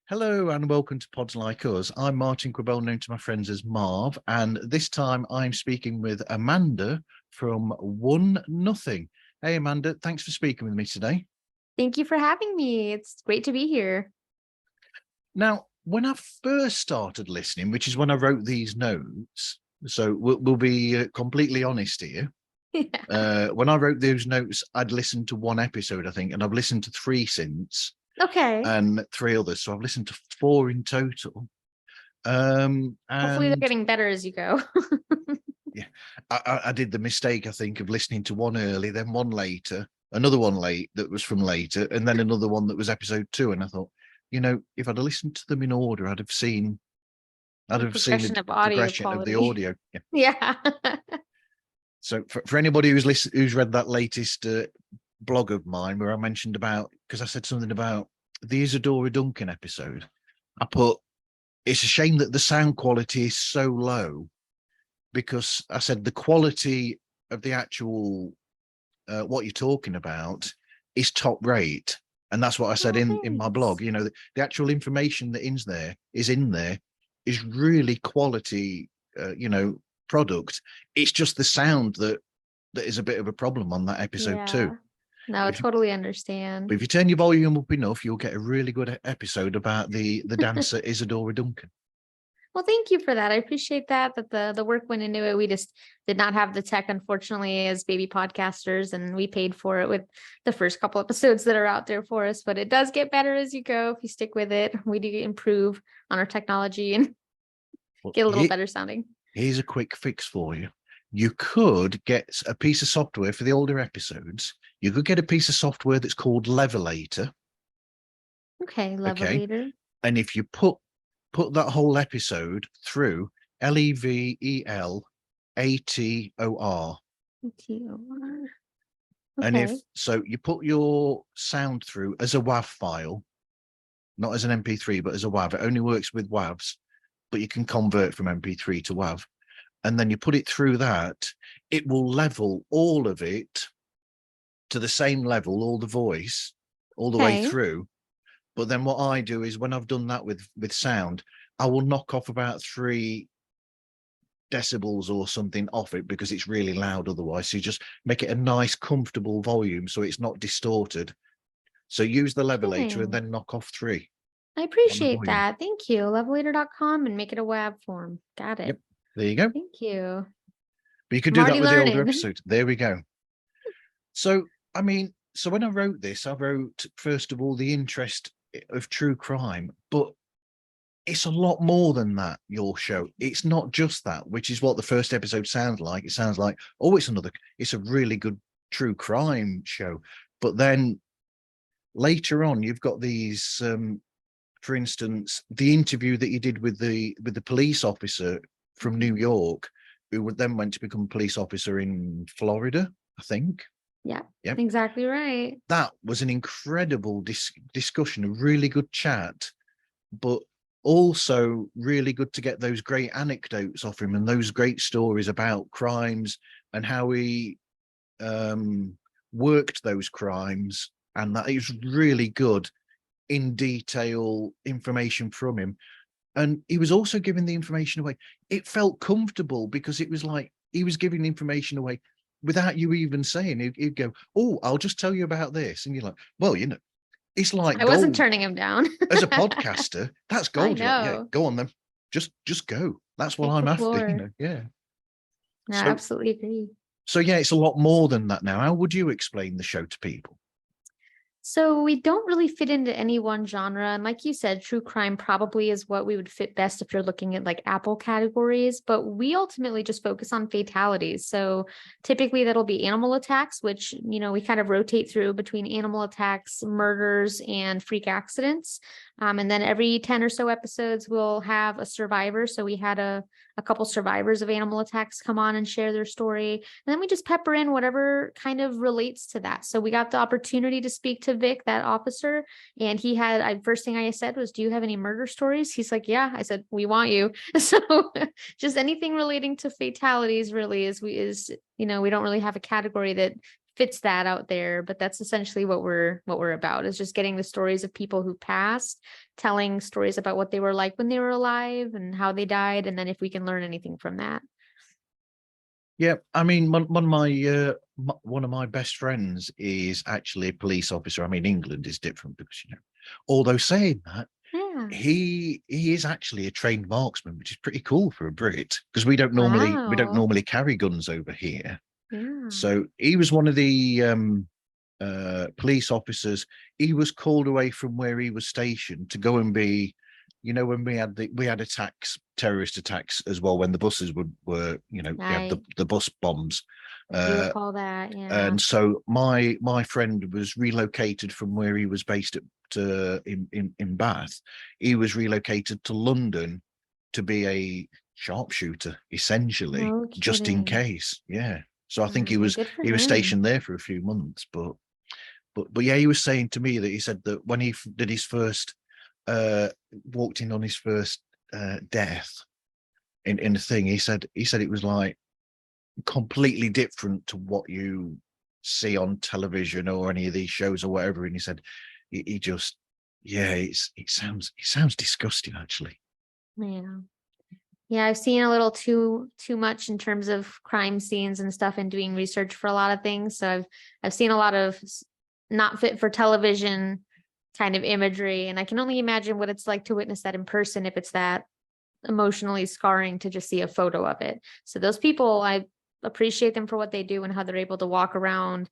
Hello and welcome to Pods Like Us. I'm Martin Quibell, known to my friends as Marv, and this time I'm speaking with Amanda from One Nothing. Hey Amanda, thanks for speaking with me today. Thank you for having me. It's great to be here. Now, when I first started listening, which is when I wrote these notes, so we'll be completely honest here. Yeah. When I wrote those notes, I'd listened to one episode, I think, and I've listened to 3 since. Okay. And 3 others, so I've listened to 4 in total. Hopefully they're And getting better as you go. yeah, I did the mistake, I think, of listening to one early, then one later, another one late that was from later, and then another one that was episode 2. And I thought, you know, if I'd have listened to them in order, I'd have seen the Progression of audio progression of the audio. Yeah. So for anybody who's read that latest blog of mine where I mentioned about, because I said something about the Isadora Duncan episode, I put, it's a shame that the sound quality is so low, because I said the quality of the actual what you're talking about is top rate, and that's what I said in my blog. You know, the actual information that is in there is really quality product. It's just the sound that is a bit of a problem on that episode too. No, I totally understand. But if you turn your volume up enough, you'll get a really good episode about the dancer Isadora Duncan. Well, thank you for that. I appreciate that the work went into it. We just did not have the tech, unfortunately, as baby podcasters, and we paid for it with the first couple episodes that are out there for us. But it does get better as you go if you stick with it. We do improve on our technology and get a little better sounding. Here's a quick fix for you. You could get a piece of software for the older episodes. You could get a piece of software that's called Levelator. Okay, Levelator. Okay. And if you put that whole episode through LevelAtor. Okay. And if so, you put your sound through as a WAV file, not as an MP3, but as a WAV. It only works with WAVs, but you can convert from MP3 to WAV. And then you put it through that, it will level all of it to the same level, all the voice, all the way through. But then what I do is when I've done that with sound, I will knock off about 3 decibels or something off it because it's really loud otherwise. So you just make it a nice, comfortable volume so it's not distorted. So use the Levelator and then knock off 3. I appreciate that. Thank you. Levelator.com and make it a WAV form. Got it. Yep. There you go. Thank you. But you could do that with the older episode. There we go. So, I mean, so when I wrote this, I wrote, first of all, the interest of true crime, but it's a lot more than that, your show. It's not just that, which is what the first episode sounds like. It sounds like, oh, it's a really good true crime show. But then later on, you've got these, for instance, the interview that you did with the police officer from New York, who then went to become a police officer in Florida, I think. Yeah, exactly right. That was an incredible discussion, a really good chat, but also really good to get those great anecdotes off him and those great stories about crimes and how he worked those crimes. And that is really good, in detail information from him. And he was also giving the information away. It felt comfortable because it was like he was giving information away without you even saying. He'd go, oh, I'll just tell you about this. And you're like, well, you know, it's like I wasn't turning him down. As a podcaster, that's gold. I know. Like, yeah, go on then. Just go. That's what I'm after. You know? Yeah. No, I absolutely agree. So yeah, it's a lot more than that now. How would you explain the show to people? So we don't really fit into any one genre. And like you said, true crime probably is what we would fit best if you're looking at like Apple categories, but we ultimately just focus on fatalities. So typically that'll be animal attacks, which, we kind of rotate through between animal attacks, murders, and freak accidents. And then every 10 or so episodes, we'll have a survivor. So we had a couple survivors of animal attacks come on and share their story. And then we just pepper in whatever kind of relates to that. So we got the opportunity to speak to Vic, that officer, and he had, first thing I said was, do you have any murder stories? He's like, yeah. I said, we want you. So just anything relating to fatalities really we don't really have a category that fits that out there, but that's essentially what we're about, is just getting the stories of people who passed, telling stories about what they were like when they were alive and how they died, and then if we can learn anything from that. Yeah, I mean, one of my best friends is actually a police officer. I mean, England is different because although saying that, Yeah. he is actually a trained marksman, which is pretty cool for a Brit, because we don't Wow. normally carry guns over here. Yeah. So he was one of the police officers. He was called away from where he was stationed to go and be, when we had attacks, terrorist attacks as well, when the buses were we had I the bus bombs. do Uh, recall that. Yeah. and so my friend was relocated from where he was based in Bath. He was relocated to London to be a sharpshooter, essentially, No just in kidding. case. Yeah. So I think Good for he was him. stationed there for a few months, but yeah, he was saying to me that he said that when he did his first walked in on his first death in the thing, he said it was like completely different to what you see on television or any of these shows or whatever. And he said he just, yeah, it sounds disgusting, actually. Yeah. Yeah, I've seen a little too much in terms of crime scenes and stuff and doing research for a lot of things. So I've seen a lot of not fit for television kind of imagery, and I can only imagine what it's like to witness that in person if it's that emotionally scarring to just see a photo of it. So those people, I appreciate them for what they do and how they're able to walk around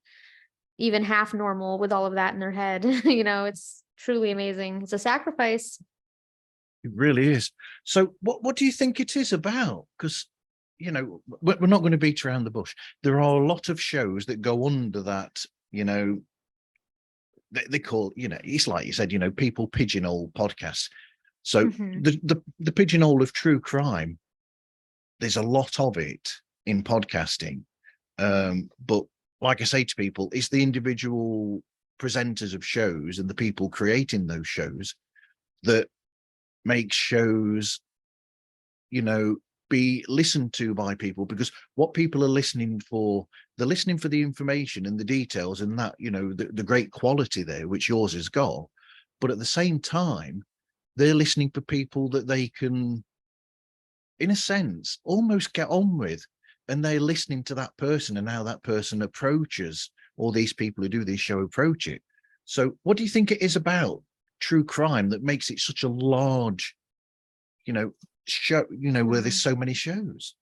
even half normal with all of that in their head. It's truly amazing. It's a sacrifice. It really is. So what do you think it is about? Because we're not going to beat around the bush. There are a lot of shows that go under that, they call, it's like you said, people pigeonhole podcasts. So Mhm. the pigeonhole of true crime, there's a lot of it in podcasting. But like I say to people, it's the individual presenters of shows and the people creating those shows that make shows, be listened to by people, because what people are listening for, they're listening for the information and the details and that, the great quality there, which yours has got. But at the same time, they're listening for people that they can, in a sense, almost get on with. And they're listening to that person and how that person approaches, all these people who do this show approach it. So what do you think it is about true crime that makes it such a large, show, where Yeah. there's so many shows?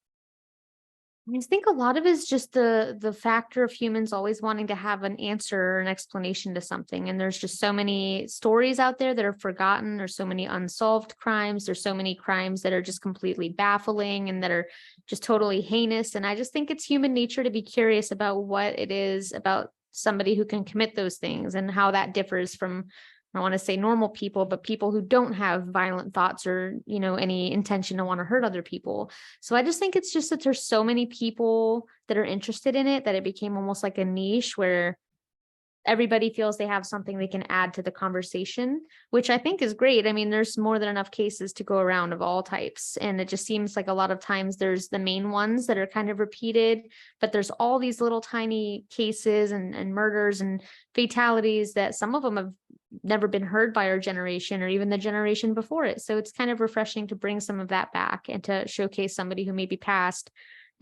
I think a lot of it is just the factor of humans always wanting to have an answer or an explanation to something. And there's just so many stories out there that are forgotten. There's so many unsolved crimes. There's so many crimes that are just completely baffling and that are just totally heinous. And I just think it's human nature to be curious about what it is about somebody who can commit those things and how that differs from, I don't want to say normal people, but people who don't have violent thoughts or, any intention to want to hurt other people. So I just think it's just that there's so many people that are interested in it that it became almost like a niche where everybody feels they have something they can add to the conversation, which I think is great. I mean, there's more than enough cases to go around of all types. And it just seems like a lot of times there's the main ones that are kind of repeated, but there's all these little tiny cases and murders and fatalities that some of them have never been heard by our generation or even the generation before it. So it's kind of refreshing to bring some of that back and to showcase somebody who maybe passed,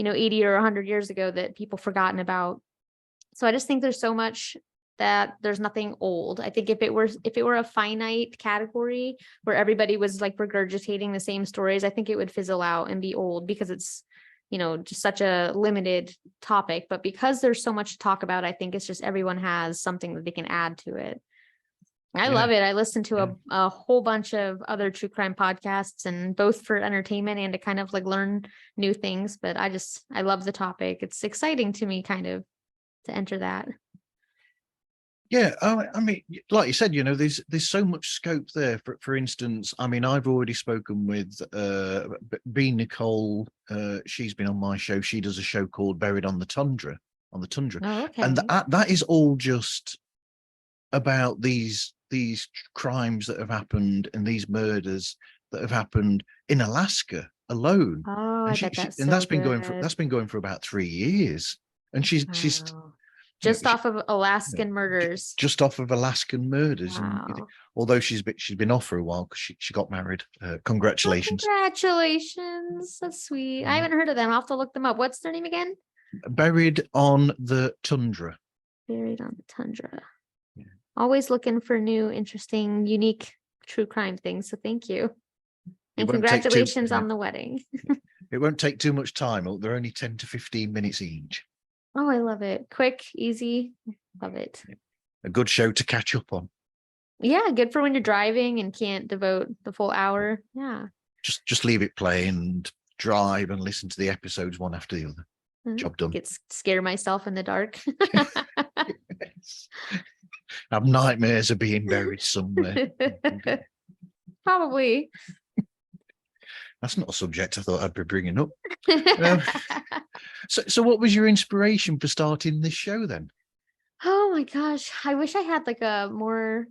80 or 100 years ago that people forgotten about. So I just think there's so much that there's nothing old. I think if it were a finite category where everybody was like regurgitating the same stories, I think it would fizzle out and be old because it's, just such a limited topic. But because there's so much to talk about, I think it's just everyone has something that they can add to it. I love it. I listen to a whole bunch of other true crime podcasts, and both for entertainment and to kind of like learn new things. But I love the topic. It's exciting to me kind of to enter that. Yeah, I mean, like you said, there's so much scope there. For instance, I mean, I've already spoken with B. Nicole. She's been on my show. She does a show called Buried on the Tundra, Oh, okay. and that is all just about these crimes that have happened and these murders that have happened in Alaska alone. Oh, And I bet that's and so that's been going for about 3 years. And she's wow. Just off of Alaskan murders. Just off of Alaskan murders. Wow. And although she's been off for a while because she got married. Congratulations. Oh, congratulations. That's sweet. I haven't heard of them. I'll have to look them up. What's their name again? Buried on the Tundra. Buried on the Tundra. Yeah. Always looking for new, interesting, unique true crime things. So thank you. And congratulations on the wedding. It won't take too much time. They're only 10 to 15 minutes each. Oh, I love it. Quick, easy. Love it. A good show to catch up on. Yeah, good for when you're driving and can't devote the full hour. Yeah. Just leave it playing and drive and listen to the episodes one after the other. Job done. Scare myself in the dark. Have nightmares of being buried somewhere. Probably. That's not a subject I thought I'd be bringing up. So what was your inspiration for starting this show then? Oh my gosh. I wish I had like a more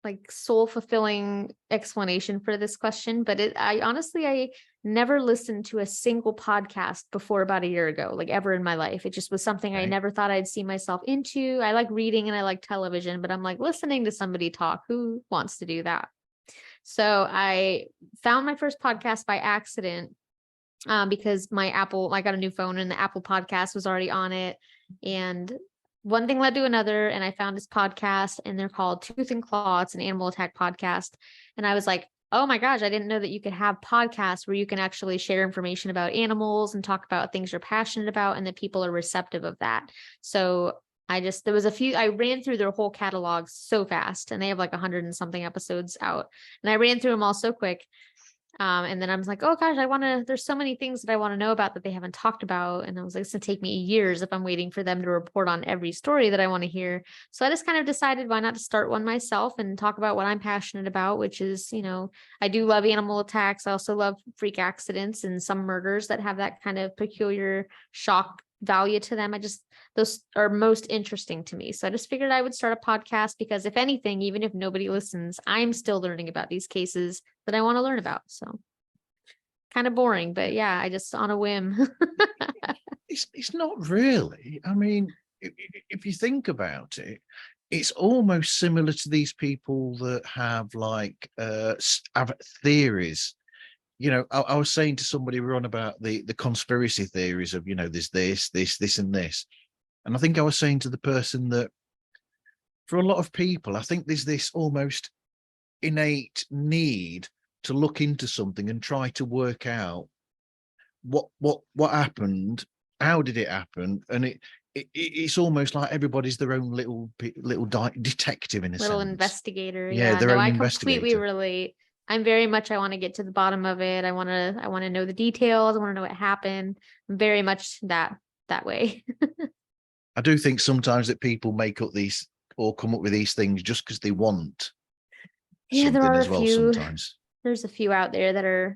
like soul fulfilling explanation for this question, but I never listened to a single podcast before about a year ago, like ever in my life. It just was something I never thought I'd see myself into. I like reading and I like television, but I'm like listening to somebody talk. Who wants to do that? So I found my first podcast by accident because I got a new phone and the Apple podcast was already on it. And one thing led to another. And I found this podcast and they're called Tooth and Claw. It's an animal attack podcast. And I was like, oh my gosh, I didn't know that you could have podcasts where you can actually share information about animals and talk about things you're passionate about and that people are receptive of that. So there was a few, I ran through their whole catalog so fast and they have like 100 and something episodes out. And I ran through them all so quick. And then I was like, oh gosh, there's so many things that I want to know about that they haven't talked about. And I was like, it's going to take me years if I'm waiting for them to report on every story that I want to hear. So I just kind of decided why not to start one myself and talk about what I'm passionate about, which is, I do love animal attacks. I also love freak accidents and some murders that have that kind of peculiar shock value to them. Those are most interesting to me. So I just figured I would start a podcast because if anything, even if nobody listens, I'm still learning about these cases that I want to learn about. So kind of boring, but yeah, I just on a whim. It's not really. I mean, if you think about it, it's almost similar to these people that have have theories. I was saying to somebody, we're on about the conspiracy theories of, there's this and this. And I think I was saying to the person that for a lot of people, I think there's this almost innate need to look into something and try to work out what happened, how did it happen, and it's almost like everybody's their own little detective in a little sense. Investigator. Yeah, their own I investigator. Completely relate. I'm very much, I want to get to the bottom of it. I want to know the details. I want to know what happened. I'm very much that way. I do think sometimes that people make up these or come up with these things just because they want. Yeah, there are a few. Sometimes there's a few out there that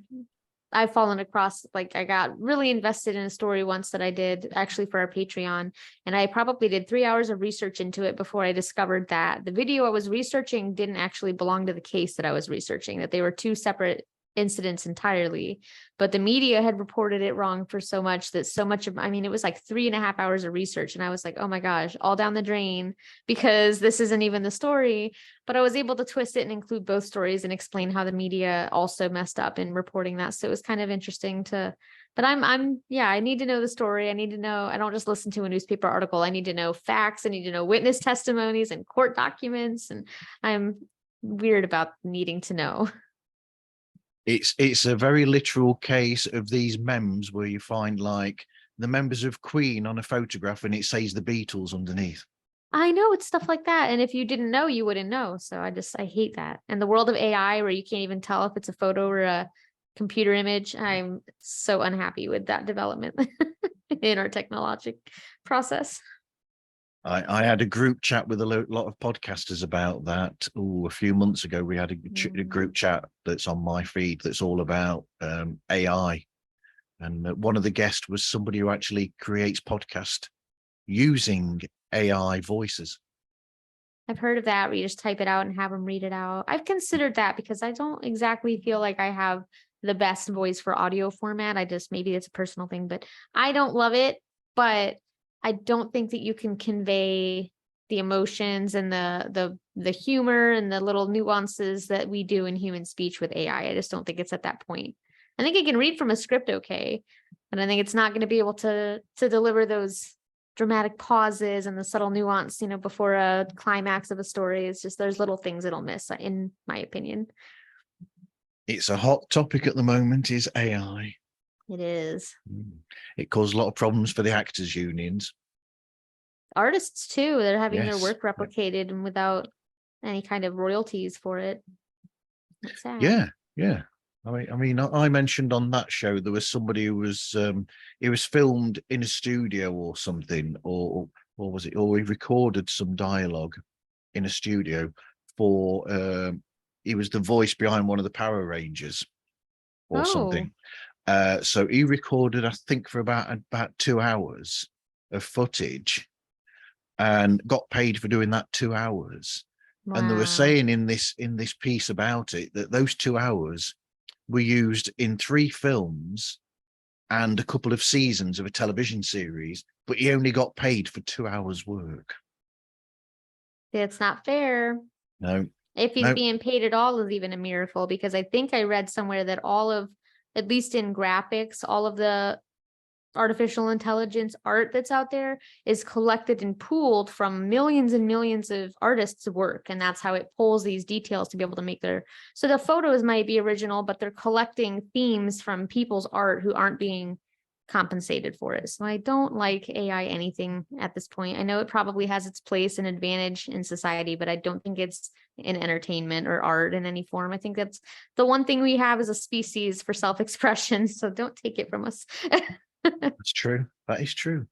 I've fallen across. Like I got really invested in a story once that I did actually for our Patreon. And I probably did 3 hours of research into it before I discovered that the video I was researching didn't actually belong to the case that I was researching, that they were two separate incidents entirely, but the media had reported it wrong for so much that it was like 3.5 hours of research. And I was like, oh my gosh, all down the drain because this isn't even the story. But I was able to twist it and include both stories and explain how the media also messed up in reporting that. So it was kind of interesting but I need to know the story. I need to know, I don't just listen to a newspaper article. I need to know facts. I need to know witness testimonies and court documents. And I'm weird about needing to know. It's a very literal case of these memes where you find like the members of Queen on a photograph and it says the Beatles underneath. I know it's stuff like that. And if you didn't know, you wouldn't know. So I hate that. And the world of AI where you can't even tell if it's a photo or a computer image, I'm so unhappy with that development in our technologic process. I had a group chat with a lot of podcasters about that. A few months ago, we had a group chat that's on my feed that's all about AI. And one of the guests was somebody who actually creates podcast using AI voices. I've heard of that where you just type it out and have them read it out. I've considered that because I don't exactly feel like I have the best voice for audio format. Maybe it's a personal thing, but I don't love it. But I don't think that you can convey the emotions and the humor and the little nuances that we do in human speech with AI. I just don't think it's at that point. I think it can read from a script okay, but I think it's not going to be able to deliver those dramatic pauses and the subtle nuance, before a climax of a story. It's just there's little things it'll miss, in my opinion. It's a hot topic at the moment, is AI. It is. It caused a lot of problems for the actors' unions. Artists too, they're having their work replicated and without any kind of royalties for it. That's sad. Yeah. I mentioned on that show there was somebody who was it was filmed in a studio or something, or was it, or he recorded some dialogue in a studio for he was the voice behind one of the Power Rangers or something. So he recorded, I think, for about 2 hours of footage and got paid for doing that 2 hours. Wow. And they were saying in this piece about it that those 2 hours were used in 3 films and a couple of seasons of a television series, but he only got paid for 2 hours work. It's not fair. No. If he's being paid at all is even a miracle, because I think I read somewhere that all of, at least in graphics, all of the artificial intelligence art that's out there is collected and pooled from millions and millions of artists' work. And that's how it pulls these details to be able to make so the photos might be original, but they're collecting themes from people's art who aren't being compensated for it. So I don't like AI anything at this point. I know it probably has its place and advantage in society, but I don't think it's in entertainment or art in any form. I think that's the one thing we have as a species for self-expression. So don't take it from us. That's true. That is true.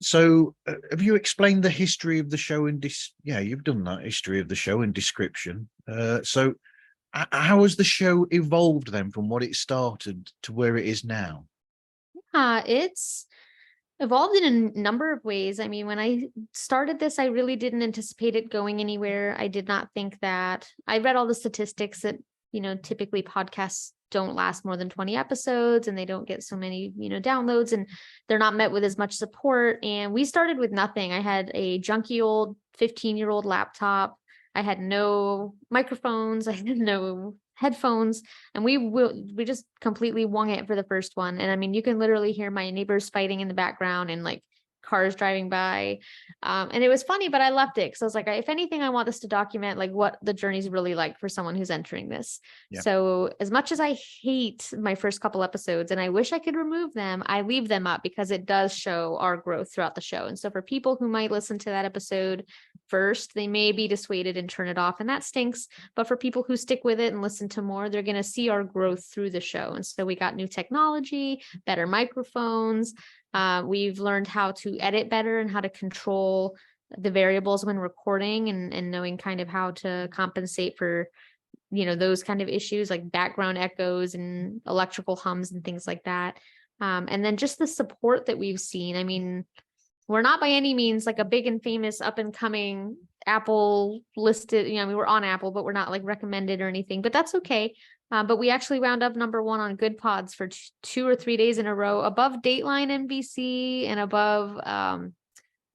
So have you explained the history of the show in this? Yeah, you've done that history of the show in description. So how has the show evolved then from what it started to where it is now? It's evolved in a number of ways. I mean, when I started this, I really didn't anticipate it going anywhere. I did not think that. I read all the statistics that, typically podcasts don't last more than 20 episodes and they don't get so many, downloads, and they're not met with as much support. And we started with nothing. I had a junky old 15-year-old laptop. I had no microphones. I had no headphones, and we just completely wung it for the first one. And I mean, you can literally hear my neighbors fighting in the background and like cars driving by. And it was funny, but I left it because I was like, if anything, I want this to document like what the journey's really like for someone who's entering this. Yeah. So as much as I hate my first couple episodes and I wish I could remove them, I leave them up because it does show our growth throughout the show. And so for people who might listen to that episode first, they may be dissuaded and turn it off, and that stinks. But for people who stick with it and listen to more, they're going to see our growth through the show. And so we got new technology, better microphones. We've learned how to edit better and how to control the variables when recording, and knowing kind of how to compensate for, those kind of issues like background echoes and electrical hums and things like that. And then just the support that we've seen. I mean, we're not by any means like a big and famous up and coming Apple listed, we were on Apple, but we're not like recommended or anything, but that's okay. But we actually wound up number 1 on Good Pods for 2 or 3 days in a row, above Dateline NBC and above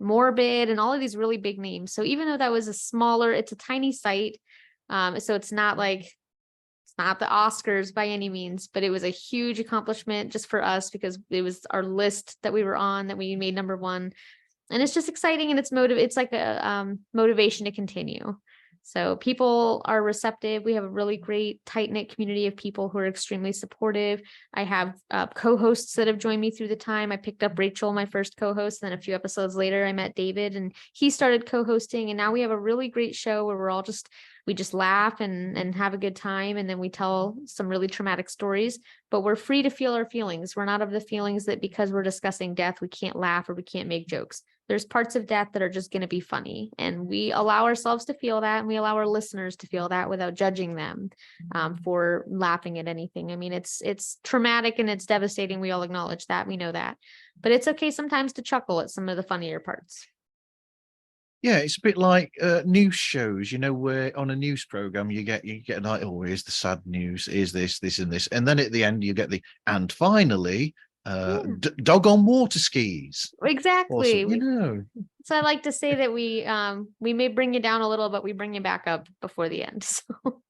Morbid and all of these really big names. So even though that was it's a tiny site. So it's not the Oscars by any means, but it was a huge accomplishment just for us because it was our list that we were on that we made number 1. And it's just exciting, and it's like a motivation to continue. So people are receptive. We have a really great tight-knit community of people who are extremely supportive. I have co-hosts that have joined me through the time. I picked up Rachel, my first co-host, and then a few episodes later, I met David and he started co-hosting. And now we have a really great show where we just laugh and have a good time. And then we tell some really traumatic stories, but we're free to feel our feelings. We're not of the feelings that because we're discussing death, we can't laugh or we can't make jokes. There's parts of death that are just going to be funny, and we allow ourselves to feel that, and we allow our listeners to feel that without judging them for laughing at anything. I mean, it's traumatic and it's devastating. We all acknowledge that. We know that, but it's okay sometimes to chuckle at some of the funnier parts. Yeah, it's a bit like news shows, where on a news program you get like, oh, here's the sad news, here's this, and this, and then at the end you get and finally, dog on water skis. Exactly. Awesome, So I like to say that we may bring you down a little, but we bring you back up before the end. So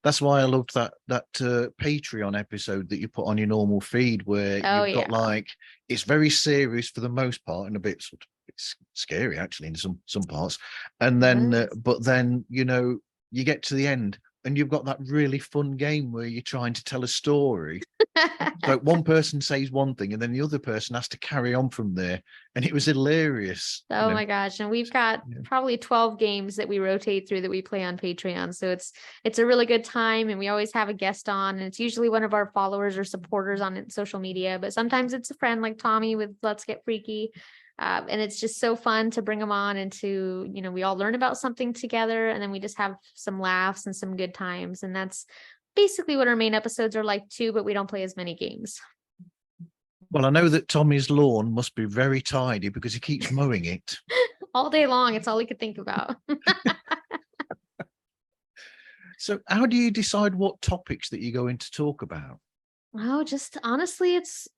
that's why I loved that Patreon episode that you put on your normal feed, where you've got like, it's very serious for the most part and a bit sort of it's scary actually in some parts, and then but then you get to the end and you've got that really fun game where you're trying to tell a story. So one person says one thing and then the other person has to carry on from there, and it was hilarious. Oh my gosh. And we've got probably 12 games that we rotate through that we play on Patreon. So it's a really good time, and we always have a guest on, and it's usually one of our followers or supporters on social media, but sometimes it's a friend like Tommy with Let's Get Freaky. And it's just so fun to bring them on and to, we all learn about something together, and then we just have some laughs and some good times. And that's basically what our main episodes are like too, but we don't play as many games. Well, I know that Tommy's lawn must be very tidy because he keeps mowing it. All day long. It's all he could think about. So how do you decide what topics that you're going to talk about? Oh, just honestly, it's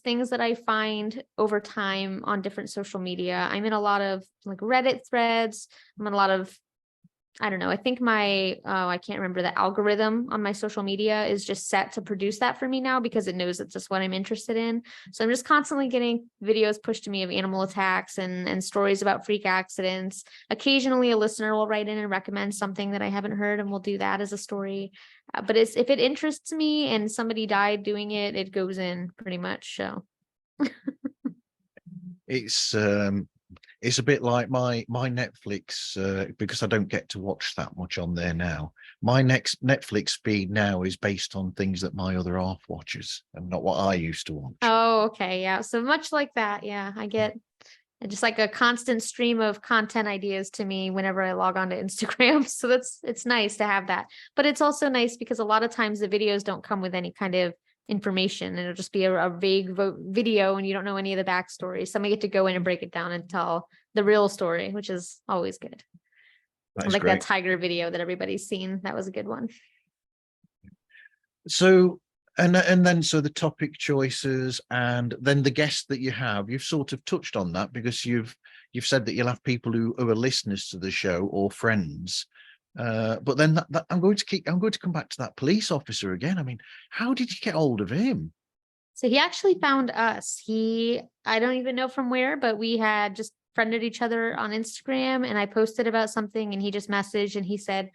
things that I find over time on different social media. I'm in a lot of like Reddit threads. I'm in a lot of, I don't know. I think I can't remember, the algorithm on my social media is just set to produce that for me now because it knows it's just what I'm interested in. So I'm just constantly getting videos pushed to me of animal attacks and stories about freak accidents. Occasionally a listener will write in and recommend something that I haven't heard, and we'll do that as a story. But if it interests me and somebody died doing it, it goes in pretty much. So it's a bit like my Netflix, because I don't get to watch that much on there now. My next Netflix feed now is based on things that my other half watches and not what I used to watch. Oh, okay. Yeah. So much like that. Yeah. I get just like a constant stream of content ideas to me whenever I log on to Instagram. So it's nice to have that, but it's also nice because a lot of times the videos don't come with any kind of information, and it'll just be a vague video and you don't know any of the backstory. So I get to go in and break it down and tell the real story, which is always good. Like great. That tiger video that everybody's seen. That was a good one. So, and then so the topic choices and then the guests that you've sort of touched on that because you've said that you'll have people who are listeners to the show or friends. But then I'm going to come back to that police officer again. I mean, how did you get hold of him? So he actually found us. I don't even know from where, but we had just friended each other on Instagram, and I posted about something and he just messaged and he said,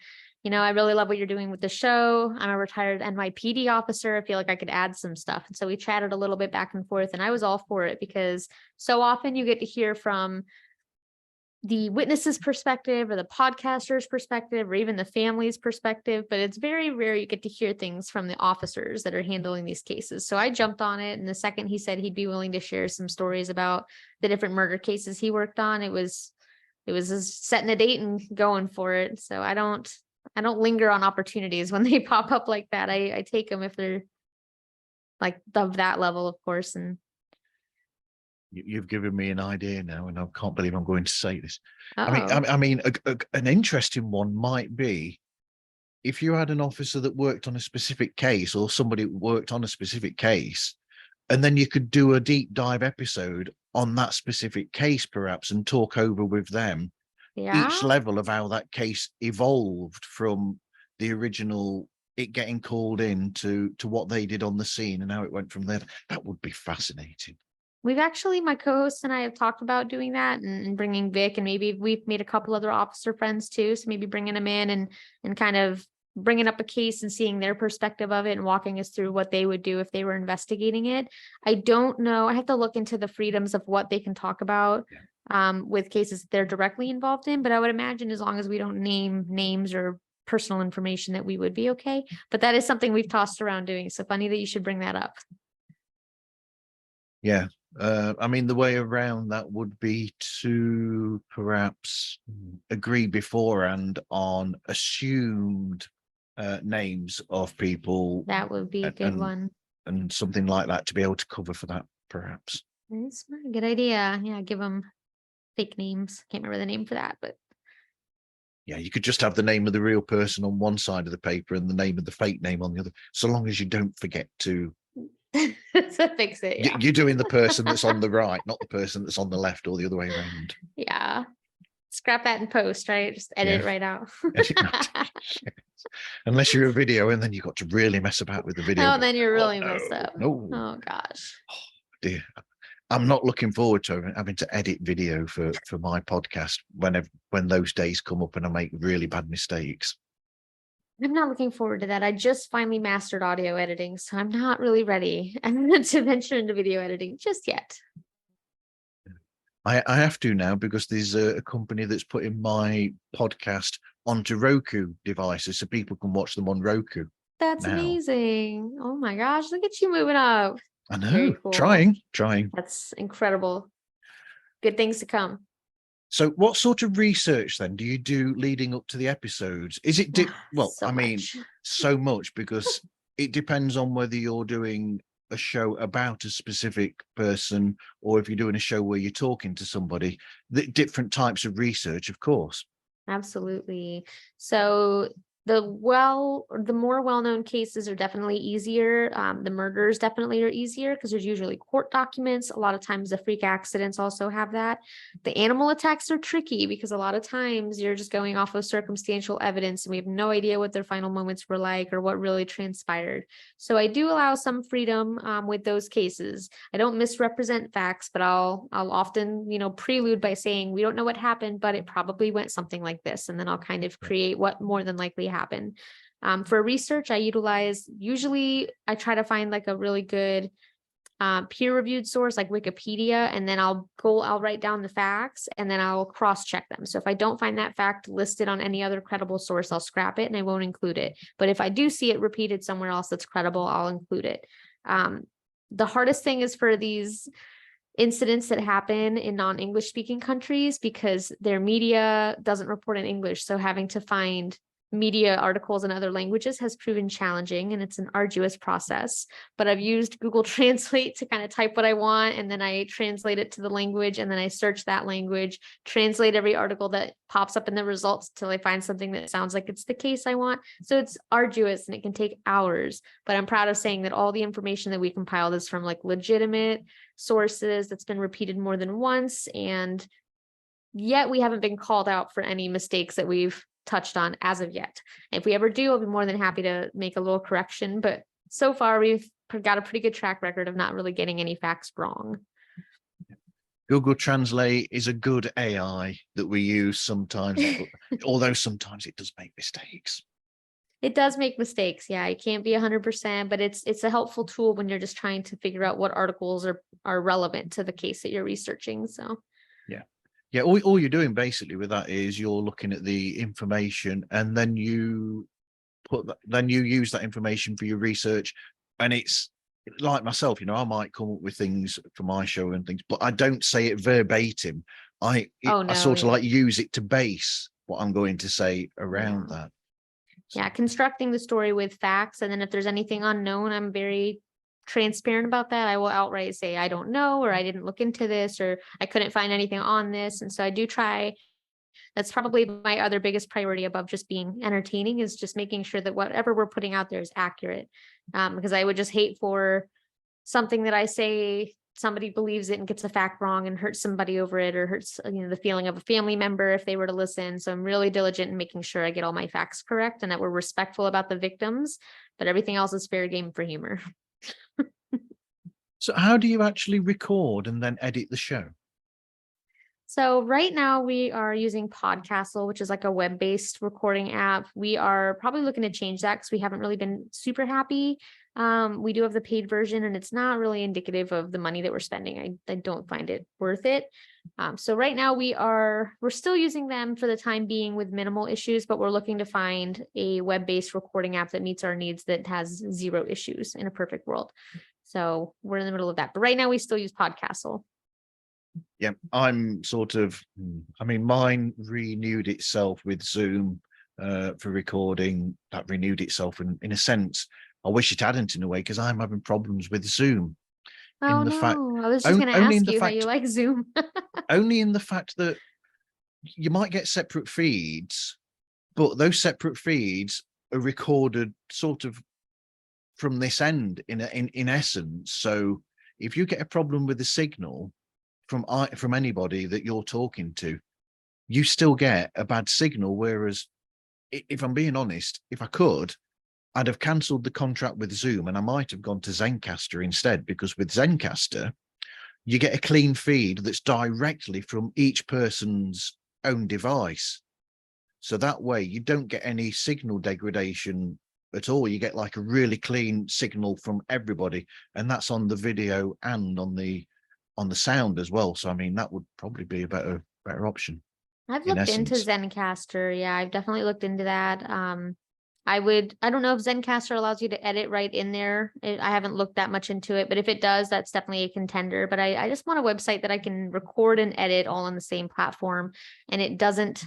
I really love what you're doing with the show. I'm a retired NYPD officer. I feel like I could add some stuff. And so we chatted a little bit back and forth, and I was all for it because so often you get to hear from the witness's perspective or the podcaster's perspective or even the family's perspective, but it's very rare you get to hear things from the officers that are handling these cases. So I jumped on it, and the second he said he'd be willing to share some stories about the different murder cases he worked on, it was just setting a date and going for it. So I don't linger on opportunities when they pop up like that. I take them if they're like of that level, of course. And you've given me an idea now, and I can't believe I'm going to say this. Uh-oh. I mean, an interesting one might be if you had an officer that worked on a specific case or somebody worked on a specific case, and then you could do a deep dive episode on that specific case, perhaps, and talk over with them each level of how that case evolved from the original, it getting called in to what they did on the scene and how it went from there. That would be fascinating. My co-host and I have talked about doing that and bringing Vic, and maybe we've made a couple other officer friends too. So maybe bringing them in and kind of bringing up a case and seeing their perspective of it and walking us through what they would do if they were investigating it. I don't know. I have to look into the freedoms of what they can talk about with cases that they're directly involved in. But I would imagine as long as we don't name names or personal information that we would be okay. But that is something we've tossed around doing. So funny that you should bring that up. Yeah. I mean, the way around that would be to perhaps agree beforehand on assumed names of people. That would be a good one. And something like that to be able to cover for that, perhaps. That's a good idea. Yeah, give them fake names. Can't remember the name for that, but yeah, you could just have the name of the real person on one side of the paper and the name of the fake name on the other, so long as you don't forget to fix it. Yeah. You're doing the person that's on the right, not the person that's on the left, or the other way around. Yeah. Scrap that in post, right? Just edit it right out. Unless you're a video, and then you've got to really mess about with the video. Oh, then you're really messed up. No. Oh gosh. Oh, dear. I'm not looking forward to having to edit video for my podcast when those days come up and I make really bad mistakes. I'm not looking forward to that. I just finally mastered audio editing, so I'm not really ready to venture into video editing just yet. I have to now, because there's a company that's putting my podcast onto Roku devices so people can watch them on Roku. That's amazing. Oh my gosh, look at you moving up. I know. Cool. Trying. That's incredible. Good things to come. So what sort of research then do you do leading up to the episodes? Is it so much, because it depends on whether you're doing a show about a specific person or if you're doing a show where you're talking to somebody. The different types of research, of course. Absolutely. So the more well-known cases are definitely easier. The murders definitely are easier because there's usually court documents. A lot of times the freak accidents also have that. The animal attacks are tricky because a lot of times you're just going off of circumstantial evidence and we have no idea what their final moments were like or what really transpired. So I do allow some freedom with those cases. I don't misrepresent facts, but I'll often, prelude by saying we don't know what happened, but it probably went something like this. And then I'll kind of create what more than likely happened. For research, I try to find like a really good peer-reviewed source like Wikipedia, and then I'll write down the facts and then I'll cross-check them. So if I don't find that fact listed on any other credible source, I'll scrap it and I won't include it. But if I do see it repeated somewhere else that's credible, I'll include it. The hardest thing is for these incidents that happen in non-English speaking countries because their media doesn't report in English. So having to find media articles in other languages has proven challenging, and it's an arduous process. But I've used Google Translate to kind of type what I want, and then I translate it to the language, and then I search that language, translate every article that pops up in the results till I find something that sounds like it's the case I want. So it's arduous and it can take hours, but I'm proud of saying that all the information that we compiled is from like legitimate sources that's been repeated more than once, and yet we haven't been called out for any mistakes that we've touched on as of yet. If we ever do, I'll be more than happy to make a little correction, but so far we've got a pretty good track record of not really getting any facts wrong. Google Translate is a good AI that we use sometimes, although sometimes it does make mistakes. It does make mistakes. Yeah, it can't be 100%, but it's a helpful tool when you're just trying to figure out what articles are relevant to the case that you're researching. So yeah, all you're doing basically with that is you're looking at the information and then you use that information for your research. And it's like myself, I might come up with things for my show and things, but I don't say it verbatim. I sort of like use it to base what I'm going to say around that. So. Yeah, constructing the story with facts. And then if there's anything unknown, I'm very transparent about that. I will outright say, I don't know, or I didn't look into this, or I couldn't find anything on this. And so I do try. That's probably my other biggest priority above just being entertaining, is just making sure that whatever we're putting out there is accurate. Because I would just hate for something that I say, somebody believes it and gets a fact wrong and hurts somebody over it, or hurts the feeling of a family member if they were to listen. So I'm really diligent in making sure I get all my facts correct and that we're respectful about the victims, but everything else is fair game for humor. So how do you actually record and then edit the show? So right now we are using Podcastle, which is like a web-based recording app. We are probably looking to change that because we haven't really been super happy. We do have the paid version and it's not really indicative of the money that we're spending. I don't find it worth it. So right now we're still using them for the time being with minimal issues, but we're looking to find a web-based recording app that meets our needs that has 0 issues in a perfect world. So we're in the middle of that. But right now we still use Podcastle. Yeah, I'm sort of, I mean, mine renewed itself with Zoom for recording. That renewed itself in a sense. I wish it hadn't in a way, because I'm having problems with Zoom. Oh In the fact, no, I was just going to only in ask the you how you fact, like Zoom. only in the fact that you might get separate feeds, but those separate feeds are recorded sort of from this end in essence. So if you get a problem with the signal from anybody that you're talking to, you still get a bad signal. Whereas if I'm being honest, if I could, I'd have cancelled the contract with Zoom and I might have gone to Zencaster instead, because with Zencaster, you get a clean feed that's directly from each person's own device. So that way you don't get any signal degradation at all. You get like a really clean signal from everybody, and that's on the video and on the sound as well. So I mean, that would probably be a better option I've in looked into essence. Zencaster. Yeah, I've definitely looked into that. I don't know if Zencaster allows you to edit right in there. I haven't looked that much into it, but if it does, that's definitely a contender. But I just want a website that I can record and edit all on the same platform, and it doesn't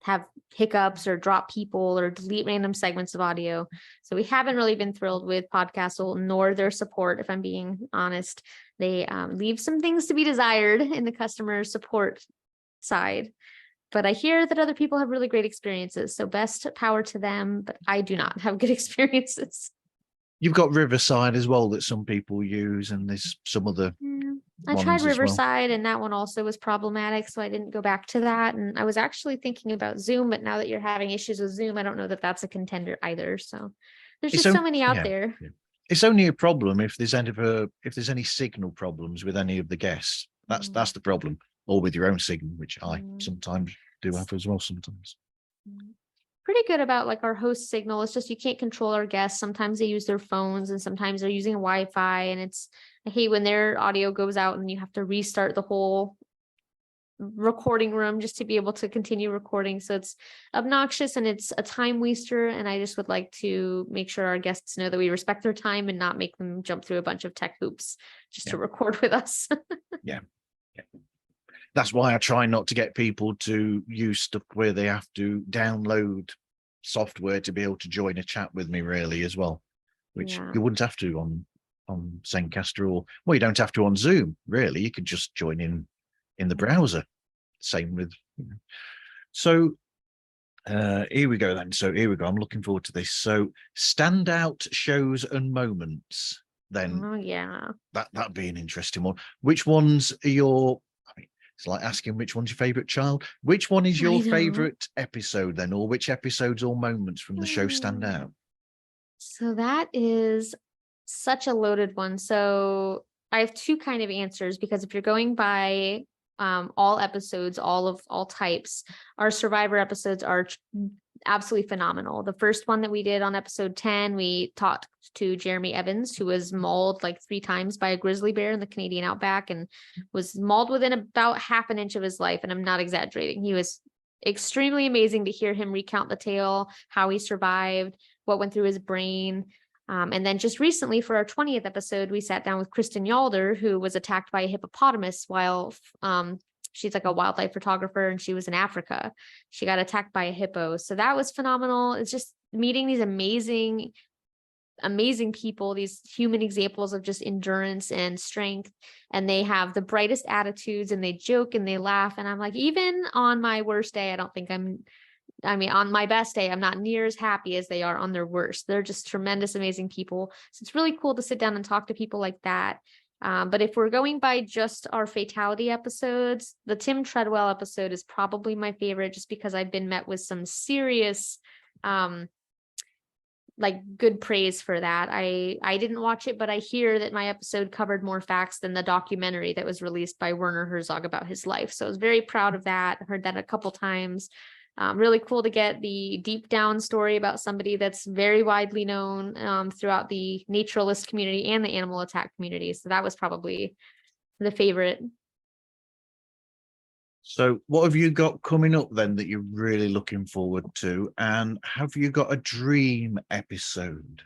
have hiccups or drop people or delete random segments of audio. So we haven't really been thrilled with Podcastle nor their support, if I'm being honest. They leave some things to be desired in the customer support side. But I hear that other people have really great experiences. So best power to them, but I do not have good experiences. You've got Riverside as well that some people use, and there's some other I tried ones as well. Riverside and that one also was problematic, so I didn't go back to that. And I was actually thinking about Zoom, but now that you're having issues with Zoom, I don't know that that's a contender either. So there's It's just so only, many out yeah, there. yeah. It's only a problem if there's any signal problems with any of the guests. That's the problem, or with your own signal, which I sometimes do have as well. Sometimes. Pretty good about like our host signal. It's just you can't control our guests. Sometimes they use their phones and sometimes they're using Wi-Fi, and I hate when their audio goes out and you have to restart the whole recording room just to be able to continue recording. So it's obnoxious and it's a time waster. And I just would like to make sure our guests know that we respect their time and not make them jump through a bunch of tech hoops just to record with us. Yeah. That's why I try not to get people to use stuff where they have to download software to be able to join a chat with me, really, as well, which you wouldn't have to on Zencaster, or well, you don't have to on Zoom, really. You could just join in the browser. Same with, so here we go then. So here we go. I'm looking forward to this. So standout shows and moments. Then that'd be an interesting one. Which ones are your? It's like asking which one's your favorite child. Which one is your favorite episode then, or which episodes or moments from the show stand out? So that is such a loaded one. So I have 2 kind of answers, because if you're going by all episodes, all types, our Survivor episodes are absolutely phenomenal. The first one that we did on episode 10, we talked to Jeremy Evans, who was mauled like 3 times by a grizzly bear in the Canadian outback and was mauled within about half an inch of his life. And I'm not exaggerating. He was extremely amazing to hear him recount the tale, how he survived, what went through his brain. And then just recently for our 20th episode, we sat down with Kristen Yalder, who was attacked by a hippopotamus while she's like a wildlife photographer and she was in Africa. She got attacked by a hippo. So that was phenomenal. It's just meeting these amazing people, these human examples of just endurance and strength. And they have the brightest attitudes and they joke and they laugh. And I'm like, even on my worst day, on my best day, I'm not near as happy as they are on their worst. They're just tremendous, amazing people. So it's really cool to sit down and talk to people like that. But if we're going by just our fatality episodes, the Tim Treadwell episode is probably my favorite, just because I've been met with some serious like good praise for that. I didn't watch it, but I hear that my episode covered more facts than the documentary that was released by Werner Herzog about his life. So I was very proud of that. Heard that a couple times. Really cool to get the deep down story about somebody that's very widely known throughout the naturalist community and the animal attack community. So that was probably the favorite. So what have you got coming up then that you're really looking forward to? And have you got a dream episode?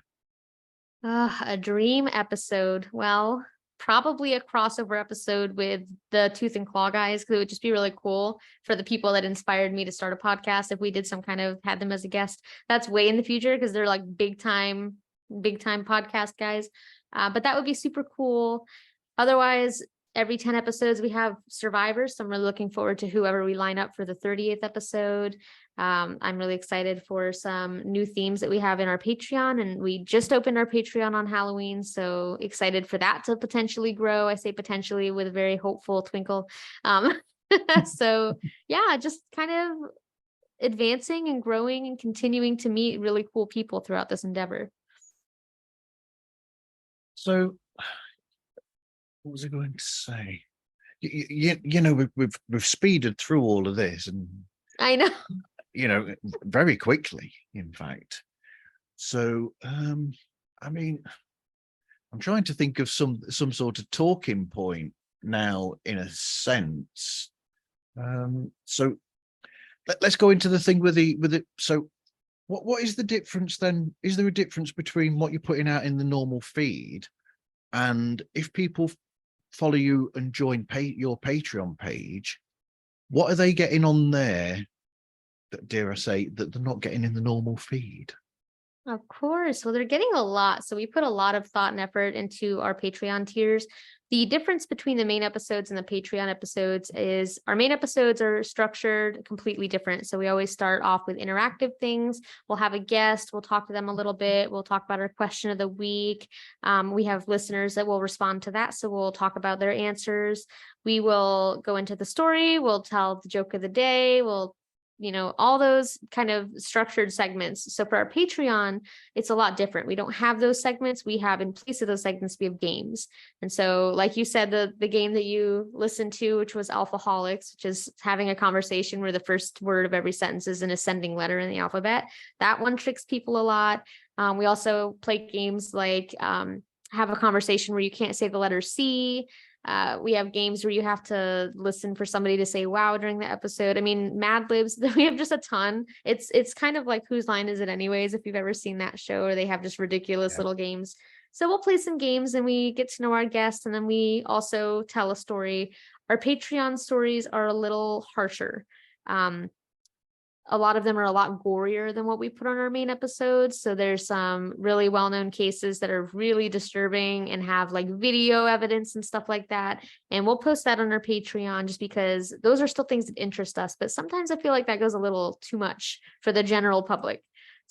A dream episode. Well, probably a crossover episode with the Tooth and Claw guys, because it would just be really cool for the people that inspired me to start a podcast if we did some kind of had them as a guest. That's way in the future because they're like big time podcast guys. But that would be super cool. Otherwise, every 10 episodes we have survivors. So I'm really looking forward to whoever we line up for the 30th episode. I'm really excited for some new themes that we have in our Patreon, and we just opened our Patreon on Halloween. So excited for that to potentially grow. I say potentially with a very hopeful twinkle. So yeah, just kind of advancing and growing and continuing to meet really cool people throughout this endeavor. So what was I going to say? You know, we've speeded through all of this, and I know. you know, very quickly, in fact. So I mean, I'm trying to think of some sort of talking point now, in a sense. So let's go into the thing with it. So what is the difference then? Is there a difference between what you're putting out in the normal feed, and if people follow you and join your Patreon page, what are they getting on there that, dare I say, that they're not getting in the normal feed? Of course. Well, they're getting a lot. So we put a lot of thought and effort into our Patreon tiers. The difference between the main episodes and the Patreon episodes is our main episodes are structured completely different. So we always start off with interactive things. We'll have a guest. We'll talk to them a little bit. We'll talk about our question of the week. We have listeners that will respond to that. So we'll talk about their answers. We will go into the story. We'll tell the joke of the day. We'll all those kind of structured segments. So for our Patreon, it's a lot different. We don't have those segments. We have, in place of those segments, we have games. And so, like you said, the game that you listened to, which was Alphaholics, which is having a conversation where the first word of every sentence is an ascending letter in the alphabet. That one tricks people a lot. We also play games like have a conversation where you can't say the letter C. We have games where you have to listen for somebody to say wow during the episode. I mean, Mad Libs, we have just a ton. It's kind of like Whose Line Is It Anyways, if you've ever seen that show, or they have just ridiculous little games. So we'll play some games and we get to know our guests, and then we also tell a story. Our Patreon stories are a little harsher. A lot of them are a lot gorier than what we put on our main episodes. So there's some really well-known cases that are really disturbing and have like video evidence and stuff like that. And we'll post that on our Patreon just because those are still things that interest us. But sometimes I feel like that goes a little too much for the general public.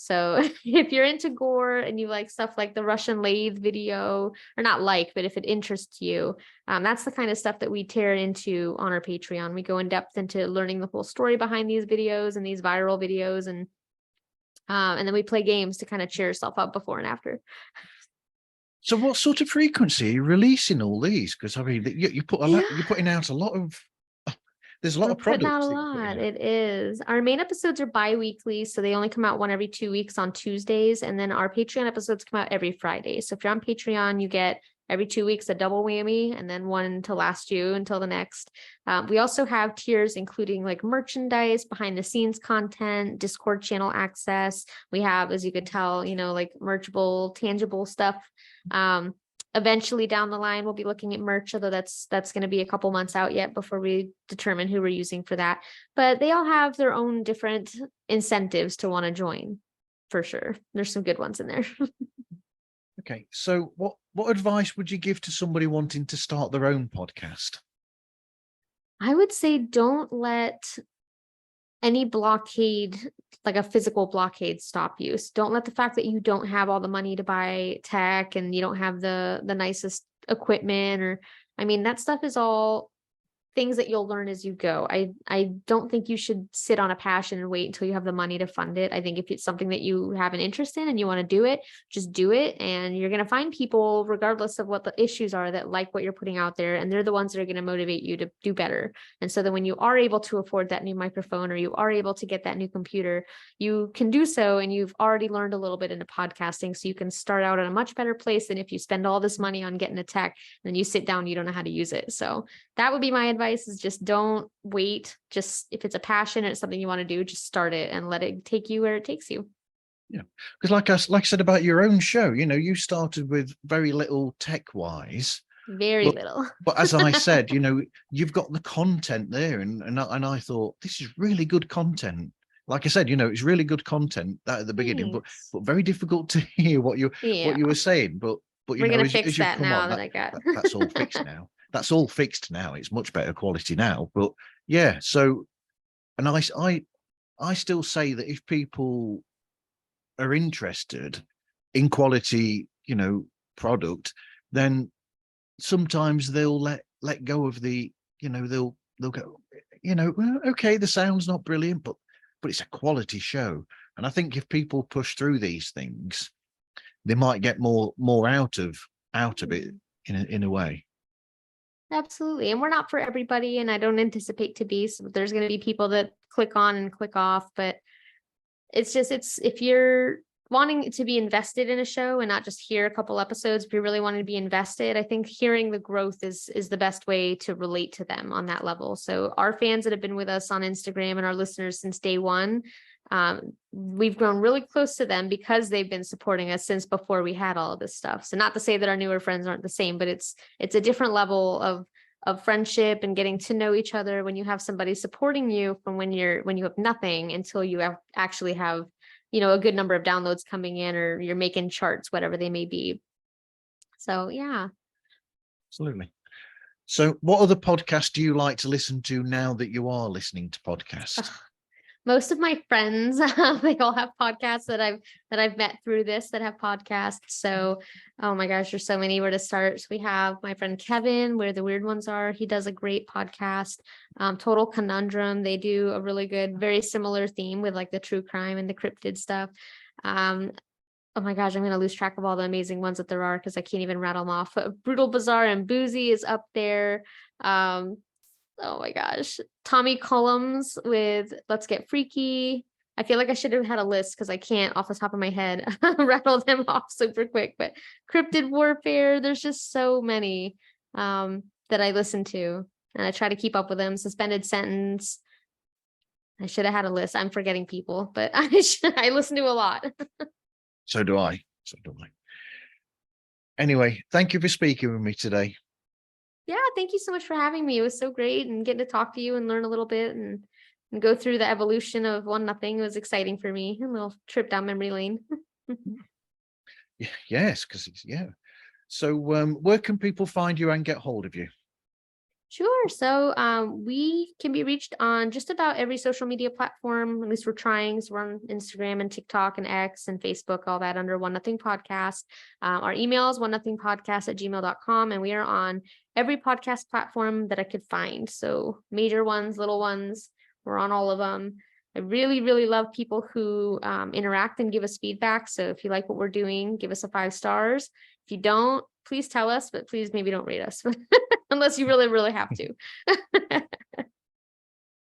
So if you're into gore and you like stuff like the Russian lathe video, or not like, but if it interests you, that's the kind of stuff that we tear into on our Patreon. We go in depth into learning the whole story behind these videos and these viral videos, and then we play games to kind of cheer yourself up before and after. So what sort of frequency are you releasing all these? Because I mean, you put you're putting out a lot of. There's a lot of products. Out a lot. It is. Our main episodes are bi-weekly, so they only come out one every 2 weeks on Tuesdays, and then our Patreon episodes come out every Friday. So if you're on Patreon, you get every 2 weeks a double whammy, and then one to last you until the next. We also have tiers including like merchandise, behind the scenes content, Discord channel access. We have, as you could tell, like merchable, tangible stuff. Eventually down the line, we'll be looking at merch, although that's going to be a couple months out yet before we determine who we're using for that. But they all have their own different incentives to want to join, for sure. There's some good ones in there. Okay, so what advice would you give to somebody wanting to start their own podcast? I would say don't let any blockade, like a physical blockade, stop you. So don't let the fact that you don't have all the money to buy tech and you don't have the nicest equipment, or I mean, that stuff is all things that you'll learn as you go. I don't think you should sit on a passion and wait until you have the money to fund it. I think if it's something that you have an interest in and you want to do it, just do it. And you're going to find people, regardless of what the issues are, that like what you're putting out there. And they're the ones that are going to motivate you to do better. And so that when you are able to afford that new microphone, or you are able to get that new computer, you can do so. And you've already learned a little bit into podcasting. So you can start out at a much better place than if you spend all this money on getting a tech and then you sit down, you don't know how to use it. So that would be my advice, is just don't wait. Just if it's a passion and it's something you want to do, just start it and let it take you where it takes you. Yeah, because like I said about your own show, you started with very little tech wise. Very little. But as I said, you've got the content there, and I thought this is really good content. Like I said, it's really good content that at the beginning, but very difficult to hear what you were saying. But we're gonna fix that now that I got. That's all fixed now. That's all fixed now. It's much better quality now. But yeah, so, and I still say that if people are interested in quality, product, then sometimes they'll let go of the, they'll go, well, okay, the sound's not brilliant, but it's a quality show. And I think if people push through these things, they might get more out of it in a way. Absolutely. And we're not for everybody, and I don't anticipate to be. So there's going to be people that click on and click off, but it's if you're wanting to be invested in a show and not just hear a couple episodes, if you're really wanting to be invested, I think hearing the growth is the best way to relate to them on that level. So our fans that have been with us on Instagram and our listeners since day one, we've grown really close to them because they've been supporting us since before we had all of this stuff. So not to say that our newer friends aren't the same, but it's a different level of friendship and getting to know each other when you have somebody supporting you from when you have nothing until you actually have, a good number of downloads coming in, or you're making charts, whatever they may be. So yeah. Absolutely. So what other podcasts do you like to listen to now that you are listening to podcasts? Most of my friends, they all have podcasts that I've met through this that have podcasts. So, oh my gosh, there's so many where to start. So we have my friend Kevin, Where the Weird Ones Are. He does a great podcast. Total Conundrum. They do a really good, very similar theme with like the true crime and the cryptid stuff. Oh my gosh, I'm going to lose track of all the amazing ones that there are because I can't even rattle them off. Brutal, Bizarre, and Boozy is up there. Oh my gosh. Tommy Cullums with Let's Get Freaky. I feel like I should have had a list because I can't off the top of my head rattle them off super quick, but Cryptid Warfare, there's just so many that I listen to and I try to keep up with them. Suspended Sentence. I should have had a list. I'm forgetting people, but I listen to a lot. So do I. Anyway, thank you for speaking with me today. Yeah, thank you so much for having me. It was so great, and getting to talk to you and learn a little bit and go through the evolution of 1-0 was exciting for me. A little trip down memory lane. Yes, because So where can people find you and get hold of you? Sure. So we can be reached on just about every social media platform. At least we're trying. So we're on Instagram and TikTok and X and Facebook, all that under 1-0 Podcast. Our email is 1-0podcast@gmail.com. And we are on every podcast platform that I could find. So major ones, little ones, we're on all of them. I really, really love people who interact and give us feedback. So if you like what we're doing, give us a 5 stars. If you don't, please tell us, but please maybe don't rate us unless you really, really have to.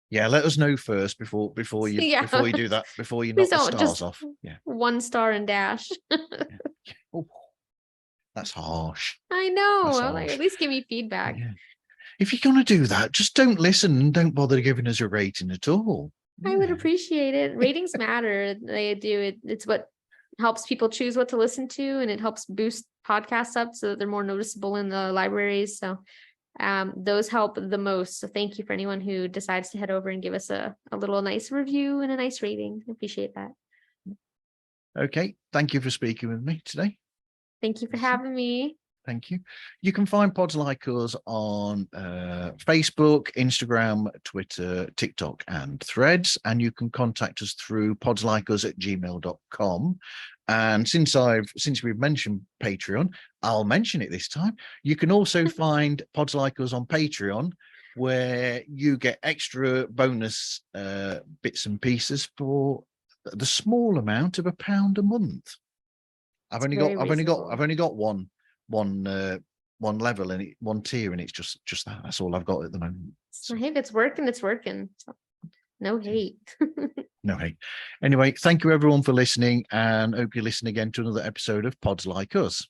Yeah, let us know first before you do that, before you knock the stars off. Yeah. 1 star and dash. Oh, that's harsh. I know. Like, at least give me feedback. Yeah. If you're going to do that, just don't listen and don't bother giving us a rating at all. I would appreciate it. Ratings matter. They do. It's what helps people choose what to listen to, and it helps boost podcasts up so that they're more noticeable in the libraries. So those help the most. So thank you for anyone who decides to head over and give us a little nice review and a nice rating. I appreciate that. Okay. Thank you for speaking with me today. Thank you for having me. Thank you. You can find Pods Like Us on Facebook, Instagram, Twitter, TikTok, and Threads. And you can contact us through podslikeus@gmail.com. And since we've mentioned Patreon, I'll mention it this time. You can also find Pods Like Us on Patreon where you get extra bonus bits and pieces for the small amount of £1 a month. I've only got one level and one tier, and it's just that. That's all I've got at the moment. So hey, if it's working, it's working. So, no hate. No hate. Anyway, thank you everyone for listening, and hope you listen again to another episode of Pods Like Us.